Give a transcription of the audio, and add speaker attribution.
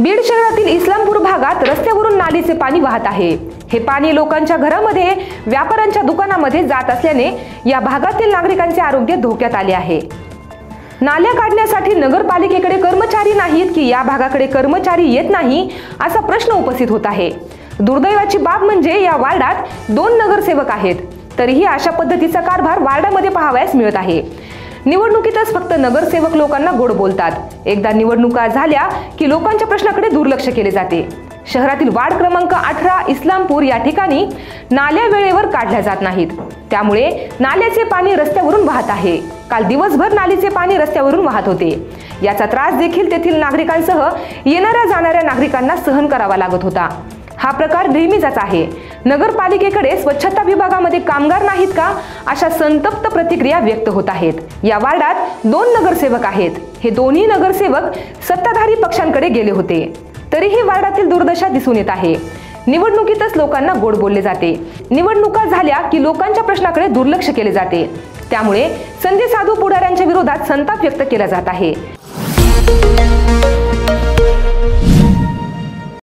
Speaker 1: बीड शहरातील इस्लामपूर भागात रस्त्यावरून नालीचे पाणी वाहत आहे। हे पाणी लोकांच्या घरामध्ये, व्यापाऱ्यांच्या दुकानामध्ये जात असल्याने या भागातील नागरिकांचे आरोग्य धोक्यात आले आहे। नाल्या काढण्यासाठी नगरपालिकेकडे कर्मचारी नाहीत की या भागाकडे कर्मचारी येत नाही असा प्रश्न उपस्थित होत आहे। दुर्दैवाची बाब म्हणजे या वार्डात 2 नगरसेवक आहेत, तरीही अशा पद्धतीचा कारभार वार्डामध्ये पाहावयास मिळत आहे। निवडणुकीतच फक्त नगरसेवक लोकांना गोड बोलतात, एकदा निवडणुका झाल्या की लोकांच्या प्रश्नाकडे दुर्लक्ष केले जाते। शहरातील वार्ड क्रमांक 18 इस्लामपूर या ठिकाणी नाल्या वेळेवर काढल्या जात नाहीत, त्यामुळे नाल्याचे पाणी रस्त्यावरून वाहत आहे। काल दिवसभर नालीचे पाणी रस्त्यावरून वाहत होते, याचा त्रास देखील तेथील नागरिकांसह येणाऱ्या जाणाऱ्या नागरिकांना सहन करावा लागत होता। हा प्रकार नेहमीचाच आहे। नगरपालिकेकडे स्वच्छता विभागामध्ये कामगार नाहीत का, अशा संतप्त प्रतिक्रिया व्यक्त होत आहेत। या वार्डात 2 नगरसेवक आहेत। हे दोन्ही नगरसेवक सत्ताधारी पक्षांकडे गेले होते, तरीही वार्डातील दुर्दशा दिसून येत आहे। निवडणुकीतच लोकांना गोड बोलले जाते, निवडणुका झाल्या की लोकांच्या प्रश्नाकडे दुर्लक्ष केले जाते, त्यामुळे संधी साधू पुढाऱ्यांच्या विरोधात संताप व्यक्त केला जात आहे।